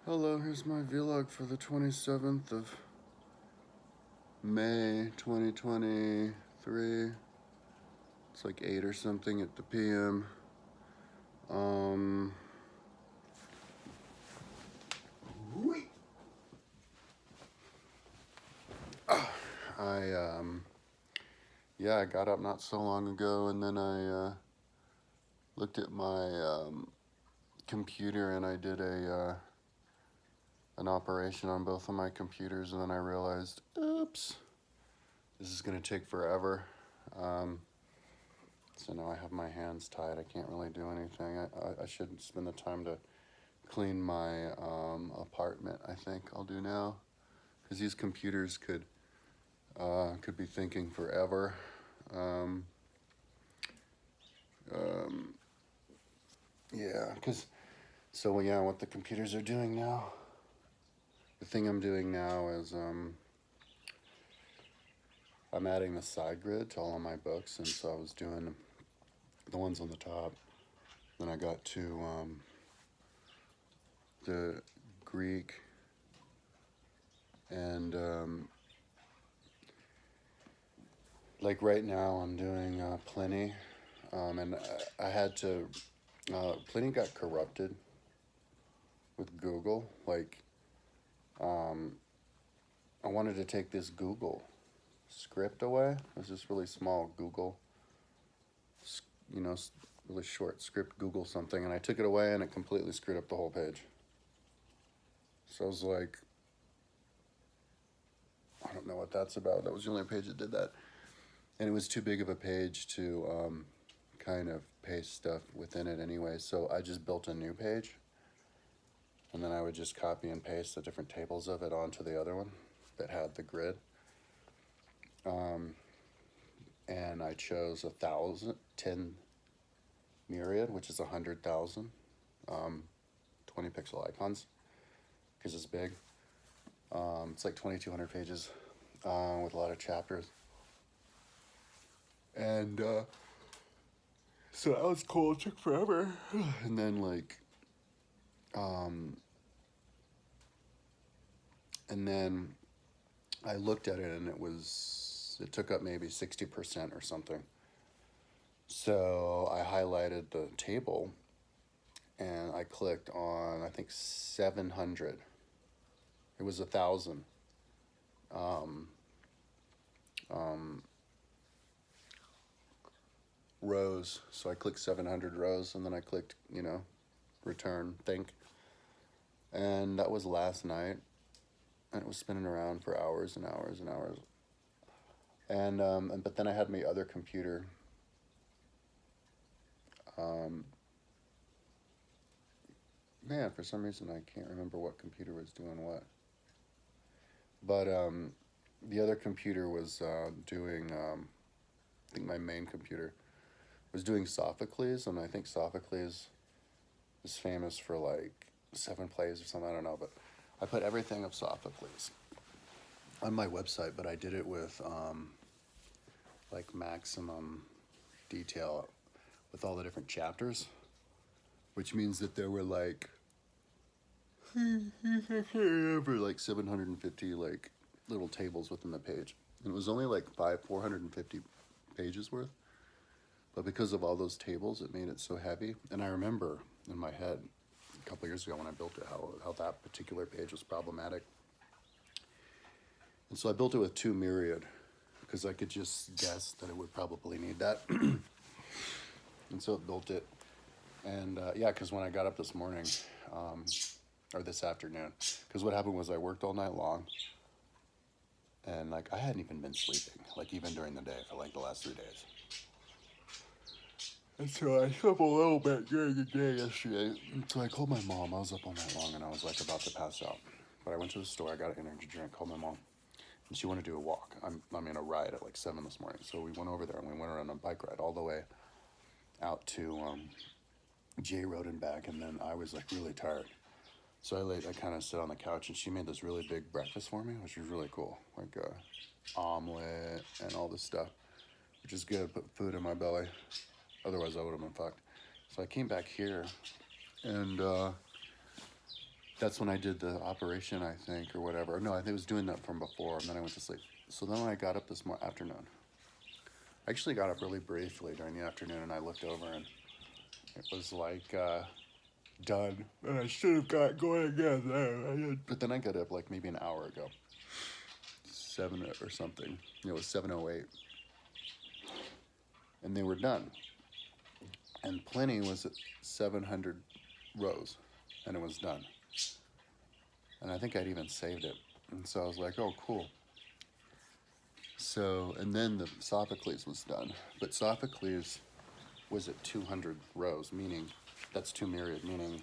Hello, here's my vlog for the 27th of May 2023. It's like 8 or something at the PM. Um, I, I got up not so long ago and then I looked at my computer and I did an operation on both of my computers, and then I realized, oops, this is gonna take forever. So now I have my hands tied. I can't really do anything. I should spend the time to clean my apartment. I think I'll do now, because these computers could be thinking forever. Um, um, yeah, because what the computers are doing now. The thing I'm doing now is I'm adding the side grid to all of my books, and so I was doing the ones on the top. Then I got to the Greek and like right now I'm doing Pliny, and I had to. Pliny got corrupted with Google. Um, I wanted to take this Google script away. It was this really small Google, you know, really short script Google something, and I took it away and it completely screwed up the whole page. So I was like, I don't know what that's about. That was the only page that did that. And it was too big of a page to kind of paste stuff within it anyway. So I just built a new page, and then I would just copy and paste the different tables of it onto the other one that had the grid. And I chose 10 myriad, which is 100,000 20 pixel icons, because it's big. It's like 2,200 pages with a lot of chapters. And so that was cool. It took forever. And then um, and then I looked at it and it took up maybe 60% or something. So I highlighted the table and I clicked on, I think, 700. It was 1,000 um, um, rows. So I clicked 700 rows, and then I clicked, return, think. And that was last night. And it was spinning around for hours and hours and hours. But then I had my other computer. Um, Man, for some reason I can't remember what computer was doing what. But the other computer was doing, I think my main computer was doing Sophocles, and I think Sophocles is famous for like 7 plays or something, I don't know. But I put everything of Sophocles on my website, but I did it with like maximum detail with all the different chapters, which means that there were like for like 750 like little tables within the page. And it was only like 450 pages worth. But because of all those tables, it made it so heavy. And I remember in my head a couple years ago when I built it, how that particular page was problematic. And so I built it with 2 myriad because I could just guess that it would probably need that. And so it built it. And because when I got up this morning, or this afternoon, because what happened was I worked all night long, and like I hadn't even been sleeping, like even during the day for like the last 3 days. And so I slept a little bit during the day yesterday. And so I called my mom. I was up all night long and I was like about to pass out. But I went to the store, I got an energy drink, called my mom. And she wanted to do a walk. A ride at like 7 this morning. So we went over there and we went on a bike ride all the way out to J Road and back. And then I was like really tired. So I kind of sat on the couch, and she made this really big breakfast for me, which was really cool. Like omelet and all this stuff, which is good. Put food in my belly. Otherwise, I would have been fucked. So I came back here, and That's when I did the operation, I think, or whatever. No, I think I was doing that from before, and then I went to sleep. So then when I got up this afternoon, I actually got up really briefly during the afternoon, and I looked over, and it was like done. And I should have got going again. But then I got up like maybe an hour ago, 7 or something. It was 7:08, and they were done. And Plenty was at 700 rows, and it was done. And I think I'd even saved it. And so I was like, oh, cool. So, and then the Sophocles was done. But Sophocles was at 200 rows, meaning that's 2 myriad, meaning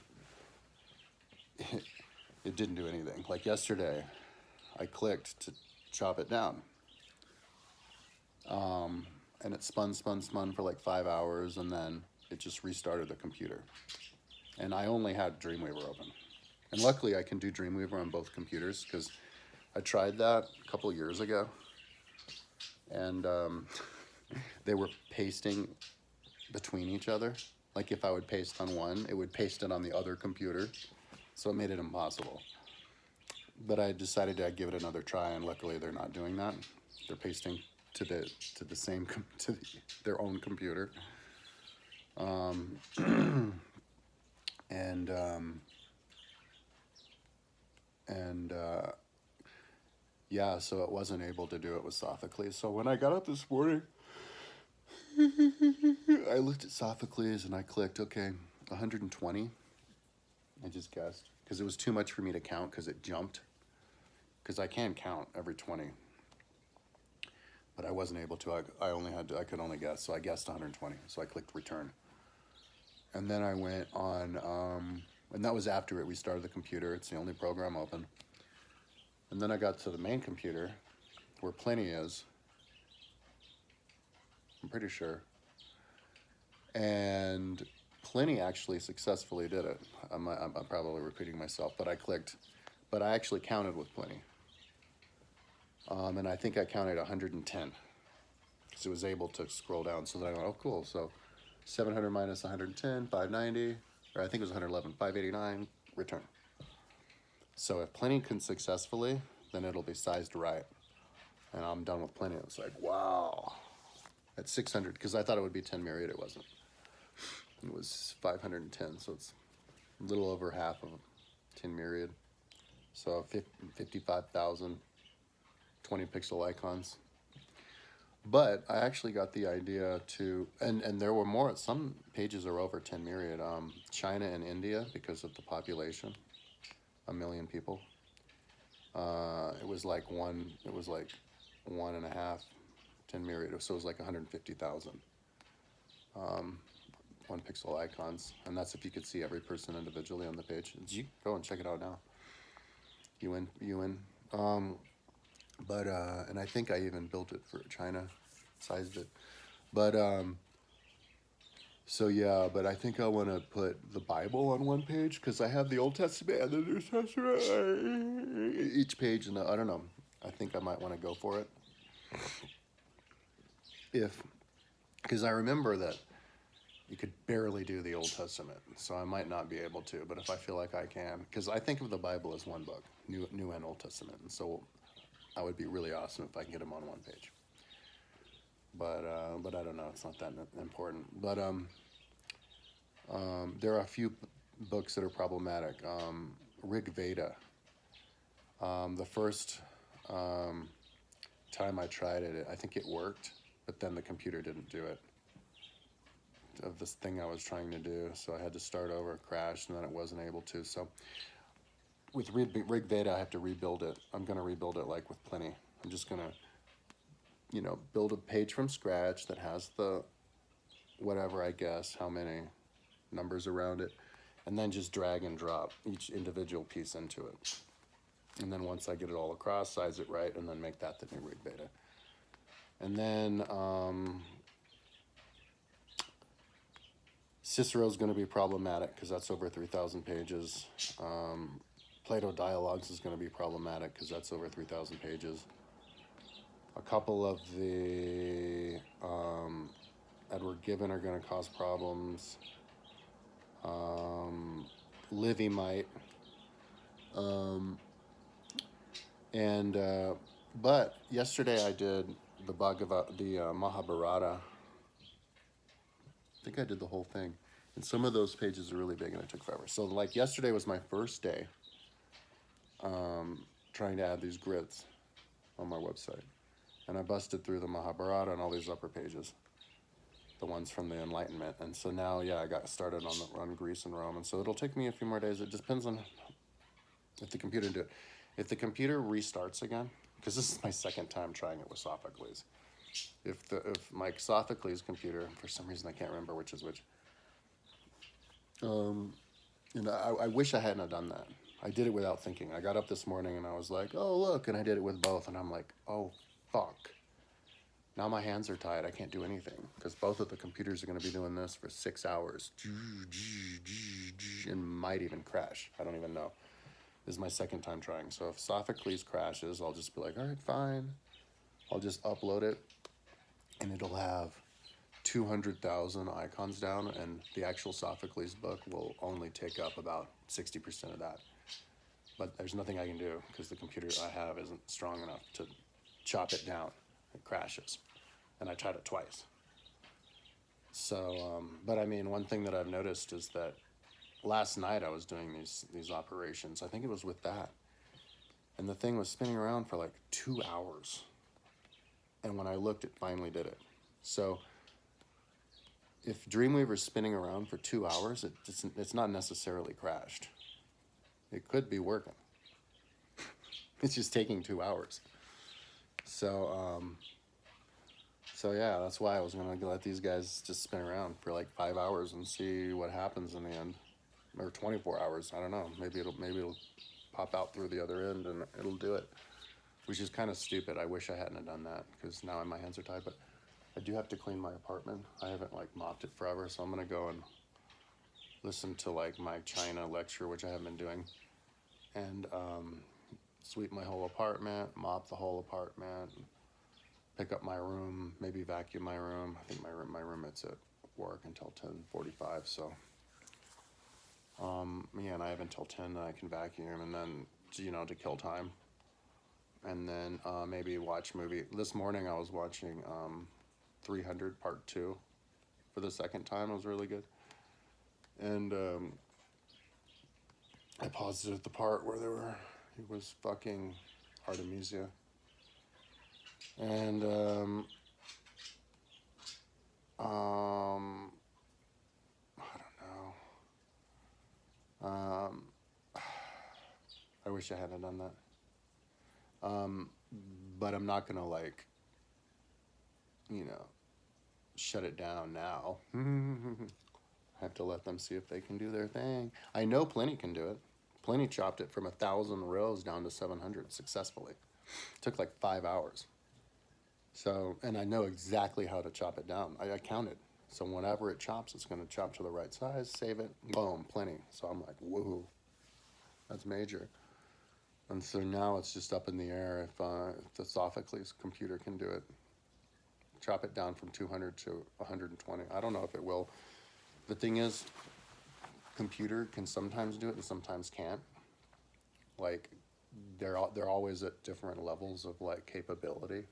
it didn't do anything. Like yesterday, I clicked to chop it down. And it spun for like 5 hours, and then it just restarted the computer. And I only had Dreamweaver open. And luckily I can do Dreamweaver on both computers, because I tried that a couple years ago, and they were pasting between each other. Like if I would paste on one, it would paste it on the other computer, so it made it impossible. But I decided I'd give it another try, and luckily they're not doing that. They're pasting to the same their own computer. Yeah, so it wasn't able to do it with Sophocles. So when I got up this morning, I looked at Sophocles and I clicked, okay, 120. I just guessed, because it was too much for me to count, because it jumped. Because I can count every 20, but I wasn't able to. I could only guess, so I guessed 120. So I clicked return, and then I went on, and that was after it restarted the computer. It's the only program open. And then I got to the main computer, where Plenty is. I'm pretty sure. And Plenty actually successfully did it. I'm probably repeating myself, but I clicked, but I actually counted with Plenty. And I think I counted 110, because it was able to scroll down. So then I went, oh, cool. So 700 minus 110, 590, or I think it was 111, 589, return. So if Plenty can successfully, then it'll be sized right. And I'm done with Plenty. It was like, wow. At 600, because I thought it would be 10 myriad. It wasn't. It was 510, so it's a little over half of 10 myriad. So 55,000. 20 pixel icons. But I actually got the idea to, and there were more, some pages are over 10 myriad. China and India, because of the population, 1 million people. It was like 1.5, 10 myriad, so it was like 150,000. 1 pixel icons, and that's if you could see every person individually on the page. You go and check it out now. You in. But, and I think I even built it for China, sized it. But, so yeah, but I think I want to put the Bible on one page, because I have the Old Testament and the New Testament, each page, and I don't know. I think I might want to go for it. Because I remember that you could barely do the Old Testament, so I might not be able to, but if I feel like I can, because I think of the Bible as one book, New and Old Testament, and so I would be really awesome if I can get them on one page. But I don't know. It's not that important. But there are a few books that are problematic. Rig Veda. The first time I tried it, I think it worked, but then the computer didn't do it. Of this thing I was trying to do, so I had to start over, it crashed, and then it wasn't able to. So with Rig Veda, I have to rebuild it. I'm going to rebuild it like with Plenty. I'm just going to, build a page from scratch that has the whatever, I guess, how many numbers around it, and then just drag and drop each individual piece into it. And then once I get it all across, size it right, and then make that the new Rig Veda. And then Cicero's going to be problematic, because that's over 3,000 pages. Plato Dialogues is going to be problematic, because that's over 3,000 pages. A couple of the Edward Gibbon are going to cause problems. Livy might. Um, and but yesterday I did the Mahabharata. I think I did the whole thing, and some of those pages are really big, and it took forever. So like yesterday was my first day trying to add these grids on my website, and I busted through the Mahabharata and all these upper pages, the ones from the Enlightenment. And so now, yeah, I got started on Greece and Rome, and so it'll take me a few more days. It just depends on if the computer do it. If the computer restarts again, because this is my second time trying it with Sophocles. If my Sophocles computer, for some reason I can't remember which is which, I wish I hadn't have done that. I did it without thinking. I got up this morning and I was like, oh look, and I did it with both, and I'm like, oh fuck. Now my hands are tied. I can't do anything because both of the computers are going to be doing this for 6 hours and might even crash. I don't even know. This is my second time trying. So if Sophocles crashes, I'll just be like, all right, fine. I'll just upload it and it'll have 200,000 icons down, and the actual Sophocles book will only take up about 60% of that. But there's nothing I can do because the computer I have isn't strong enough to chop it down. It crashes. And I tried it twice. So, but I mean, one thing that I've noticed is that last night I was doing these operations. I think it was with that. And the thing was spinning around for like 2 hours. And when I looked, it finally did it. So if Dreamweaver's spinning around for 2 hours, it's not necessarily crashed. It could be working. It's just taking 2 hours. So, so yeah, that's why I was gonna let these guys just spin around for like 5 hours and see what happens in the end, or 24 hours. I don't know. Maybe it'll pop out through the other end and it'll do it, which is kind of stupid. I wish I hadn't have done that because now my hands are tied. But I do have to clean my apartment. I haven't like mopped it forever, so I'm gonna go and listen to like my China lecture, which I haven't been doing, and sweep my whole apartment, mop the whole apartment, pick up my room, maybe vacuum my room. I think my roommate's at work until 10:45, so yeah, and I have until 10 that I can vacuum, and then to kill time, and then maybe watch movie. This morning I was watching 300 Part 2 for the second time. It was really good, and I paused it at the part where he was fucking Artemisia, and I don't know. I wish I hadn't done that. But I'm not gonna like, shut it down now. I have to let them see if they can do their thing. I know Plenty can do it. Plenty chopped it from 1,000 rows down to 700 successfully. It took like 5 hours. So, and I know exactly how to chop it down. I counted. So whenever it chops, it's going to chop to the right size, save it, boom, Plenty. So I'm like, woohoo, that's major. And so now it's just up in the air if the Sophocles computer can do it. Chop it down from 200 to 120. I don't know if it will. The thing is, computer can sometimes do it and sometimes can't. Like, they're always at different levels of like capability.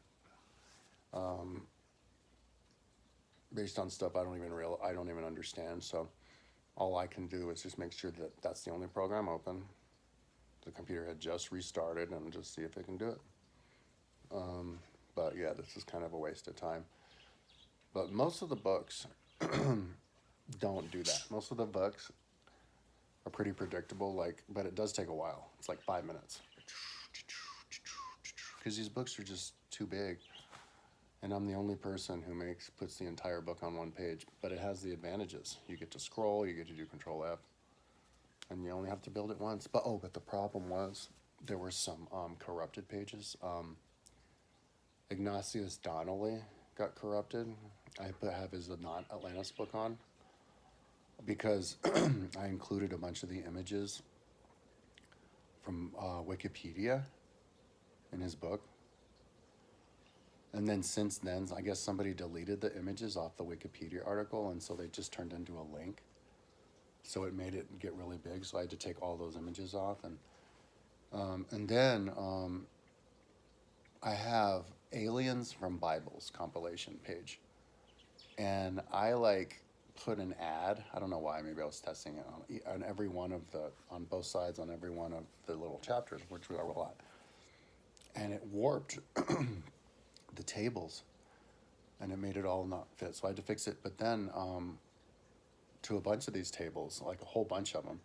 Based on stuff I don't even understand. So all I can do is just make sure that that's the only program open. The computer had just restarted and just see if it can do it. But yeah, this is kind of a waste of time. But most of the books don't do that. Most of the books are pretty predictable, but it does take a while. It's like 5 minutes. Because these books are just too big. And I'm the only person who puts the entire book on one page. But it has the advantages. You get to scroll, you get to do Control F. And you only have to build it once. But the problem was there were some corrupted pages. Ignatius Donnelly got corrupted. I have his Atlantis book on because I included a bunch of the images from Wikipedia in his book. And then since then, I guess somebody deleted the images off the Wikipedia article, and so they just turned into a link. So it made it get really big, so I had to take all those images off. And And then I have Aliens from Bibles compilation page, and I like put an ad. I don't know why. Maybe I was testing it on every one of the on both sides on every one of the little chapters, which were a lot, and it warped the tables, and it made it all not fit. So I had to fix it. But then to a bunch of these tables, like a whole bunch of them,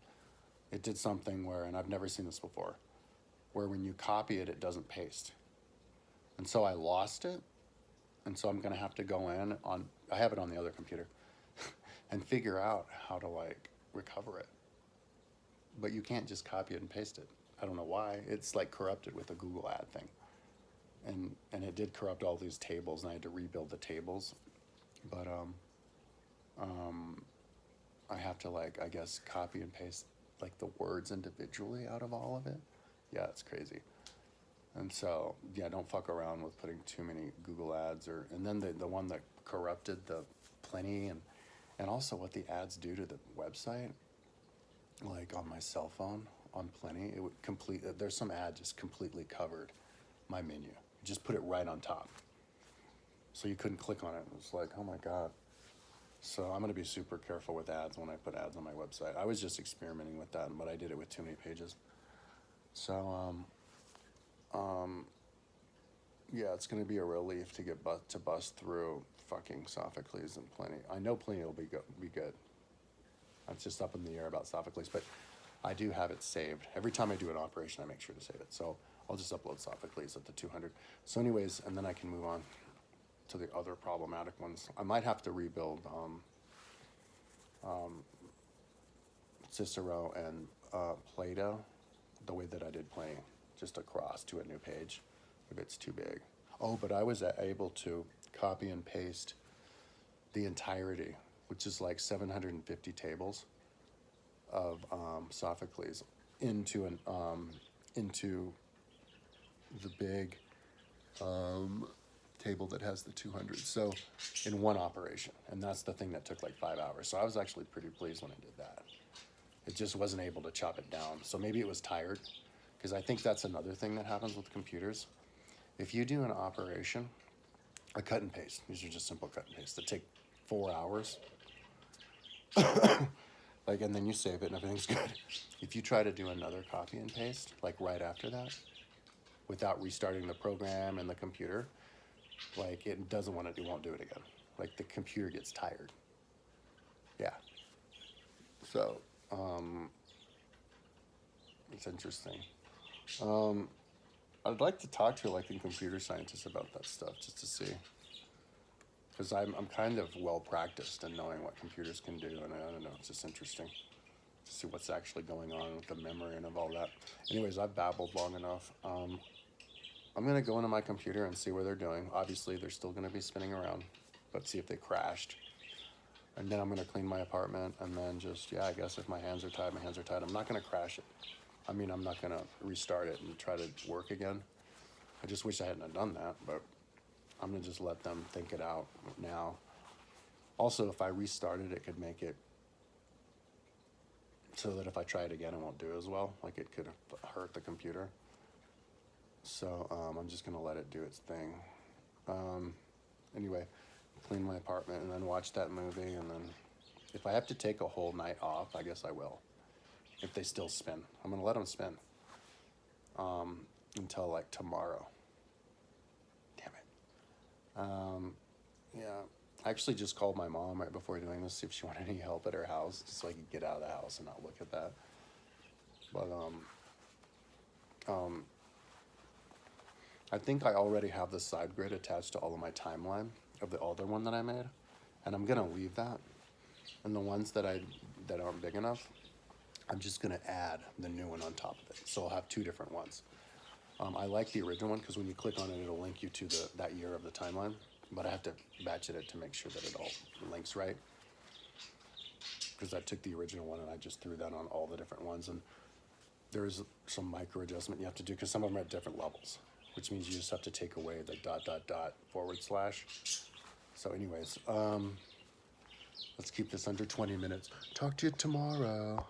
it did something where, and I've never seen this before, where when you copy it, it doesn't paste. And so I lost it. And so I'm going to have to go in on, I have it on the other computer, and figure out how to like recover it. But you can't just copy it and paste it. I don't know why. It's like corrupted with a Google ad thing. And it did corrupt all these tables, and I had to rebuild the tables. But I have to like, I guess, copy and paste like the words individually out of all of it. Yeah, it's crazy. And so, yeah, don't fuck around with putting too many Google ads and then the one that corrupted the Plenty and also what the ads do to the website, like on my cell phone on Plenty, it would there's some ad just completely covered my menu. Just put it right on top. So you couldn't click on it. It was like, oh my God. So I'm going to be super careful with ads when I put ads on my website. I was just experimenting with that, but I did it with too many pages. So, yeah, it's going to be a relief to get to bust through fucking Sophocles and Plenty. I know Plenty will be good. It's just up in the air about Sophocles, but I do have it saved. Every time I do an operation, I make sure to save it. So I'll just upload Sophocles at the 200. So anyways, and then I can move on to the other problematic ones. I might have to rebuild Cicero and Plato the way that I did Plenty, just across to a new page if it's too big. Oh, but I was able to copy and paste the entirety, which is like 750 tables of Sophocles into the big table that has the 200. So in one operation, and that's the thing that took like 5 hours. So I was actually pretty pleased when I did that. It just wasn't able to chop it down. So maybe it was tired, because I think that's another thing that happens with computers. If you do an operation, a cut and paste, these are just simple cut and paste that take 4 hours, like, and then you save it and everything's good. If you try to do another copy and paste, like right after that, without restarting the program and the computer, like it doesn't want to, it won't do it again. Like the computer gets tired. Yeah. So, it's interesting. I'd like to talk to like a computer scientist about that stuff just to see. Because I'm kind of well practiced in knowing what computers can do, and I don't know, it's just interesting to see what's actually going on with the memory and of all that. Anyways, I've babbled long enough. I'm going to go into my computer and see where they're doing. Obviously, they're still going to be spinning around, but see if they crashed. And then I'm going to clean my apartment, and then just, yeah, I guess if my hands are tied, my hands are tied. I'm not going to crash it. I mean, I'm not going to restart it and try to work again. I just wish I hadn't have done that, but I'm going to just let them think it out now. Also, if I restarted, it could make it so that if I try it again, it won't do as well. Like it could hurt the computer. So I'm just going to let it do its thing. Anyway, clean my apartment and then watch that movie. And then if I have to take a whole night off, I guess I will. If they still spin. I'm going to let them spin until like tomorrow. Damn it. Yeah. I actually just called my mom right before doing this, see if she wanted any help at her house, just so I could get out of the house and not look at that. But I think I already have the side grid attached to all of my timeline of the other one that I made, and I'm gonna leave that. And the ones that aren't big enough, I'm just gonna add the new one on top of it. So I'll have two different ones. I like the original one because when you click on it, it'll link you to that year of the timeline. But I have to batch it to make sure that it all links right. Because I took the original one and I just threw that on all the different ones. And there's some micro adjustment you have to do because some of them are at different levels, which means you just have to take away the ... /. So anyways, let's keep this under 20 minutes. Talk to you tomorrow.